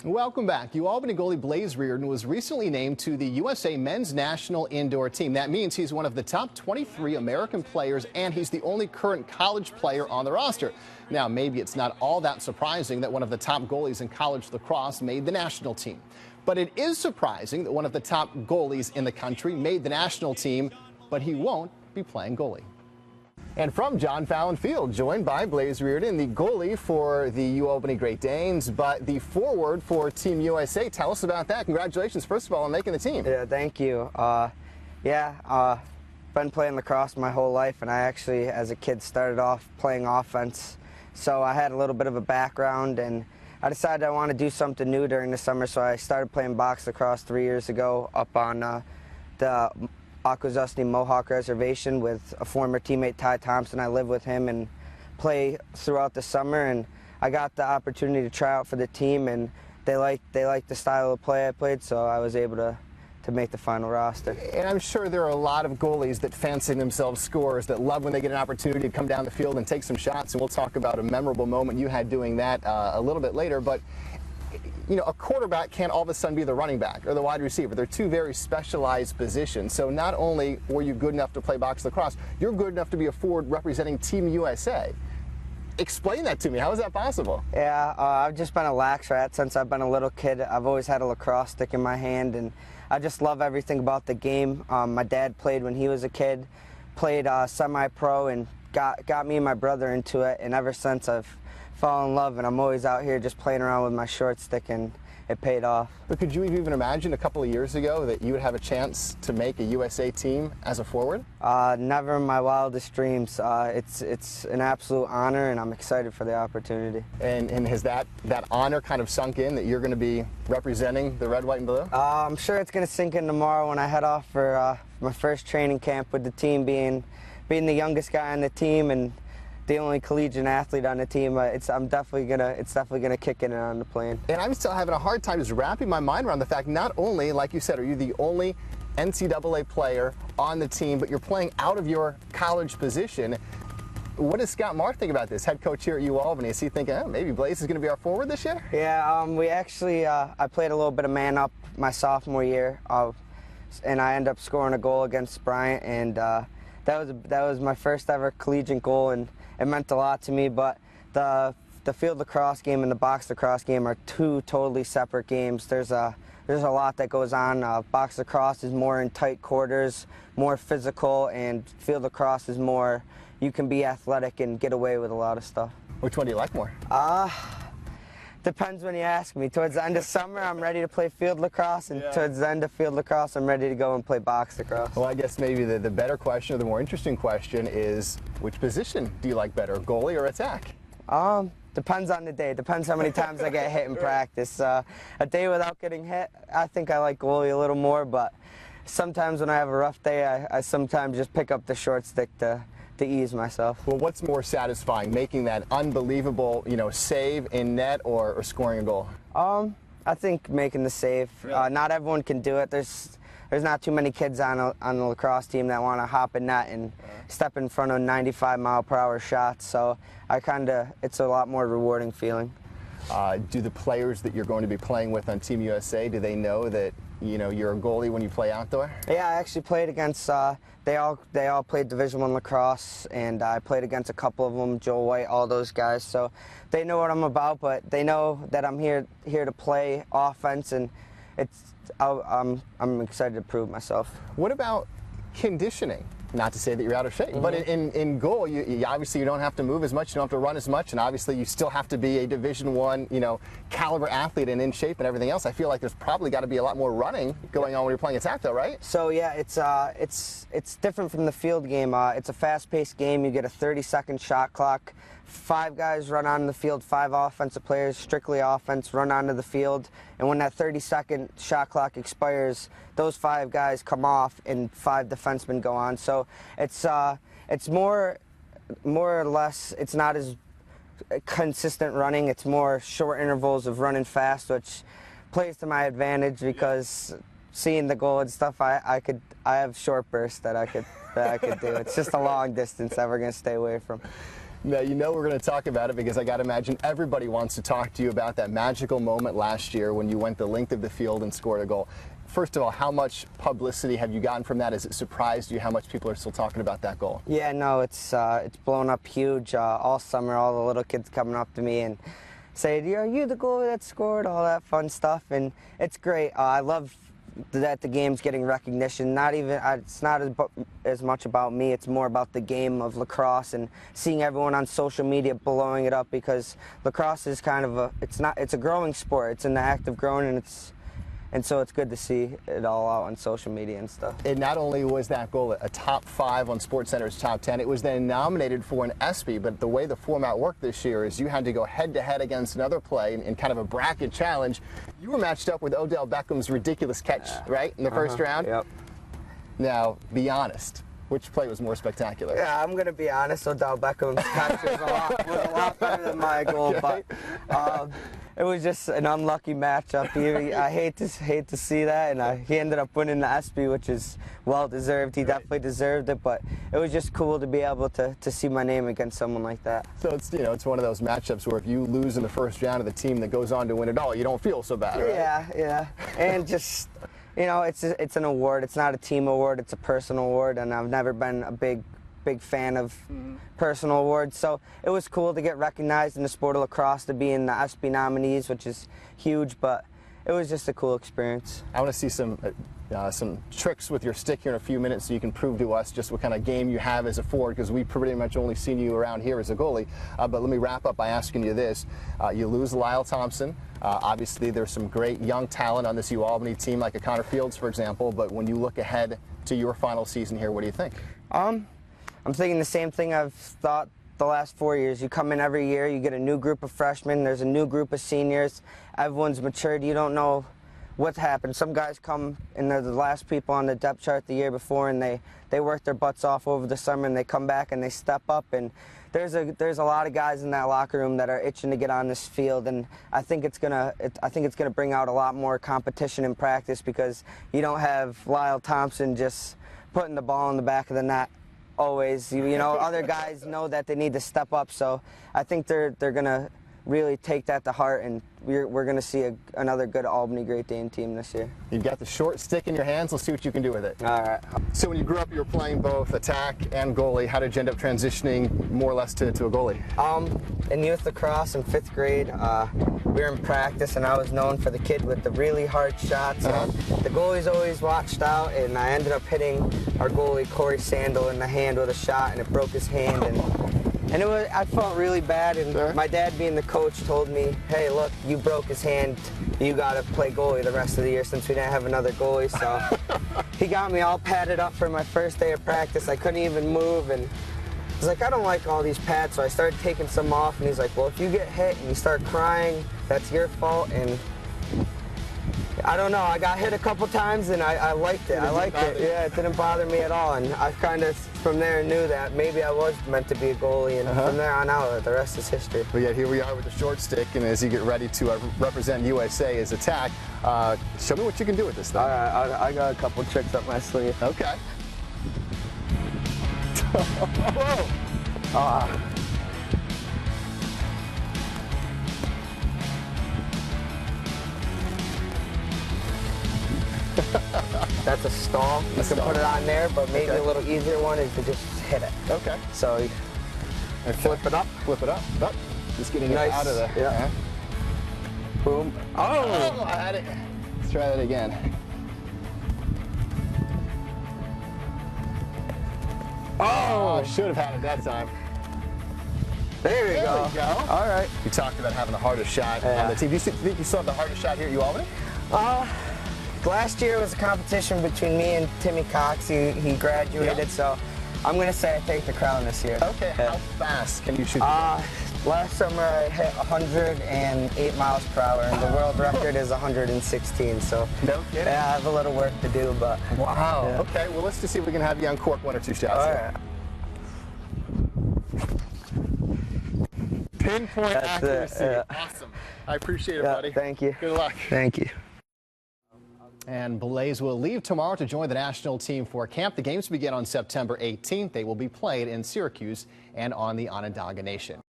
Welcome back. UAlbany goalie Blaze Riorden was recently named to the USA men's national indoor team. That means he's one of the top 23 American players, and he's the only current college player on the roster. Now, maybe it's not all that surprising that one of the top goalies in college lacrosse made the national team. But it is surprising that one of the top goalies in the country made the national team, but he won't be playing goalie. And from John Fallon Field, joined by Blaze Riorden, the goalie for the UAlbany Great Danes, but the forward for Team USA. Tell us about that. Congratulations, first of all, on making the team. Yeah, thank you. Been playing lacrosse my whole life, and I actually, as a kid, started off playing offense. So I had a little bit of a background, and I decided I want to do something new during the summer, so I started playing box lacrosse 3 years ago up on the Akwesasne Mohawk Reservation with a former teammate, Ty Thompson. I live with him and play throughout the summer, and I got the opportunity to try out for the team, and they liked the style of play I played, so I was able to make the final roster. And I'm sure there are a lot of goalies that fancy themselves scorers, that love when they get an opportunity to come down the field and take some shots, and we'll talk about a memorable moment you had doing that a little bit later. But you know, a quarterback can't all of a sudden be the running back or the wide receiver. They're two very specialized positions. So not only were you good enough to play box lacrosse, you're good enough to be a forward representing Team USA. Explain that to me. How is that possible? Yeah, I've just been a lax rat since I've been a little kid. I've always had a lacrosse stick in my hand, and I just love everything about the game. My dad played when he was a kid, played semi-pro, and got me and my brother into it, and ever since I've fallen in love, and I'm always out here just playing around with my short stick, and it paid off. But could you even imagine a couple of years ago that you would have a chance to make a USA team as a forward? Never in my wildest dreams. It's an absolute honor, and I'm excited for the opportunity. And has that honor kind of sunk in, that you're going to be representing the red, white, and blue? I'm sure it's going to sink in tomorrow when I head off for my first training camp with the team, being the youngest guy on the team and the only collegiate athlete on the team. It's definitely gonna kick in on the plane. And I'm still having a hard time just wrapping my mind around the fact, not only, like you said, are you the only NCAA player on the team, but you're playing out of your college position. What does Scott Marr think about this, head coach here at UAlbany? Is he thinking, oh, maybe Blaze is going to be our forward this year? Yeah, we actually, I played a little bit of man up my sophomore year, and I ended up scoring a goal against Bryant, and that was my first ever collegiate goal, and it meant a lot to me. But the field lacrosse game and the box lacrosse game are two totally separate games. There's a lot that goes on. Box lacrosse is more in tight quarters, more physical, and field lacrosse is more, you can be athletic and get away with a lot of stuff. Which one do you like more? Depends when you ask me. Towards the end of summer, I'm ready to play field lacrosse, and towards the end of field lacrosse, I'm ready to go and play box lacrosse. Well, I guess maybe the better question, or the more interesting question, is which position do you like better, goalie or attack? Depends on the day. Depends how many times I get hit in practice. A day without getting hit, I think I like goalie a little more, but sometimes when I have a rough day, I sometimes just pick up the short stick to ease myself. Well, what's more satisfying, making that unbelievable, save in net or scoring a goal? I think making the save. Really? Not everyone can do it. There's not too many kids on the lacrosse team that want to hop in net and step in front of 95-mile-per-hour shots. So it's a lot more rewarding feeling. Do the players that you're going to be playing with on Team USA, do they know that you're a goalie when you play outdoor? Yeah, I actually played against. They all played Division I lacrosse, and I played against a couple of them, Joel White, all those guys. So they know what I'm about, but they know that I'm here to play offense, and I'm excited to prove myself. What about conditioning? Not to say that you're out of shape, but in goal, you obviously you don't have to move as much, you don't have to run as much, and obviously you still have to be a Division I, caliber athlete and in shape and everything else. I feel like there's probably got to be a lot more running going on when you're playing attack, though, right? So yeah, it's different from the field game. It's a fast-paced game. You get a 30-second shot clock. 5 guys run on the field, 5 offensive players, strictly offense, run onto the field, and when that 30-second shot clock expires, those 5 guys come off and 5 defensemen go on. So it's more or less, it's not as consistent running. It's more short intervals of running fast, which plays to my advantage because seeing the goal and stuff, I have short bursts that I could do. It's just a long distance that we're going to stay away from. Now, you know we're going to talk about it because I got to imagine everybody wants to talk to you about that magical moment last year when you went the length of the field and scored a goal. First of all, how much publicity have you gotten from that? Has it surprised you how much people are still talking about that goal? Yeah, no, it's blown up huge all summer. All the little kids coming up to me and saying, "Are you the goalie that scored?" All that fun stuff, and it's great. I love that the game's getting recognition. It's not as much about me. It's more about the game of lacrosse and seeing everyone on social media blowing it up, because lacrosse is kind of it's a growing sport. It's in the act of growing, and so it's good to see it all out on social media and stuff. And not only was that goal a top 5 on SportsCenter's top 10, it was then nominated for an ESPY, but the way the format worked this year is you had to go head-to-head against another play in kind of a bracket challenge. You were matched up with Odell Beckham's ridiculous catch, right, in the first round? Yep. Now, be honest. Which play was more spectacular? Yeah, I'm going to be honest. Odell Beckham's catch was a lot better than my goal, but it was just an unlucky matchup. I hate to see that, and he ended up winning the ESPY, which is well deserved. He definitely deserved it, but it was just cool to be able to see my name against someone like that. So it's one of those matchups where if you lose in the first round of the team that goes on to win it all, you don't feel so bad, right? Yeah, and just. It's an award. It's not a team award. It's a personal award, and I've never been a big fan of personal awards. So it was cool to get recognized in the sport of lacrosse, to be in the ESPY nominees, which is huge. But it was just a cool experience. I want to see some tricks with your stick here in a few minutes, so you can prove to us just what kind of game you have as a forward, because we've pretty much only seen you around here as a goalie. But let me wrap up by asking you this: you lose Lyle Thompson. Obviously, there's some great young talent on this UAlbany team, like a Connor Fields, for example. But when you look ahead to your final season here, what do you think? I'm thinking the same thing I've thought the last 4 years. You come in every year, you get a new group of freshmen, there's a new group of seniors, everyone's matured, you don't know what's happened. Some guys come and they're the last people on the depth chart the year before, and they work their butts off over the summer, and they come back and they step up, and there's a lot of guys in that locker room that are itching to get on this field, and I think it's gonna bring out a lot more competition in practice, because you don't have Lyle Thompson just putting the ball in the back of the net always. Other guys know that they need to step up, so I think they're gonna really take that to heart, and we're going to see another good Albany Great Dane team this year. You've got the short stick in your hands. Let's see what you can do with it. All right. So when you grew up, you were playing both attack and goalie. How did you end up transitioning more or less to a goalie? In youth lacrosse in 5th grade, we were in practice, and I was known for the kid with the really hard shots. The goalies always watched out, and I ended up hitting our goalie, Corey Sandel, in the hand with a shot, and it broke his hand. And I felt really bad, and my dad, being the coach, told me, "Hey, look, you broke his hand. You got to play goalie the rest of the year," since we didn't have another goalie. So he got me all padded up for my first day of practice. I couldn't even move, and I was like, "I don't like all these pads." So I started taking some off, and he's like, "Well, if you get hit and you start crying, that's your fault." And I don't know, I got hit a couple times, and I liked it. I liked it. Yeah, it didn't bother me at all, and I kind of from there knew that maybe I was meant to be a goalie, and from there on out, the rest is history. Well, yeah, here we are with the short stick, and as you get ready to represent USA as attack, show me what you can do with this thing. All right, I got a couple tricks up my sleeve. Okay. Whoa! That's a stall. You can put it on there, but maybe a little easier one is to just hit it. Okay. So you flip it up. Flip it up. Just getting it out of the... Yeah. Boom. Oh, I had it. Let's try that again. Oh, should have had it that time. There we go. All right. You talked about having the hardest shot on the team. Do you think you still have the hardest shot here at UAlbany? Last year was a competition between me and Timmy Cox. He graduated, so I'm going to say I take the crown this year. Okay, how fast can you shoot? Last summer I hit 108 miles per hour, and the world record is 116, so no kidding. Yeah, I have a little work to do, but... Wow, okay, well let's just see if we can have you uncork 1 or 2 shots. All right. Pinpoint accuracy. Awesome. I appreciate it, buddy. Thank you. Good luck. Thank you. And Blaze will leave tomorrow to join the national team for camp. The games begin on September 18th. They will be played in Syracuse and on the Onondaga Nation.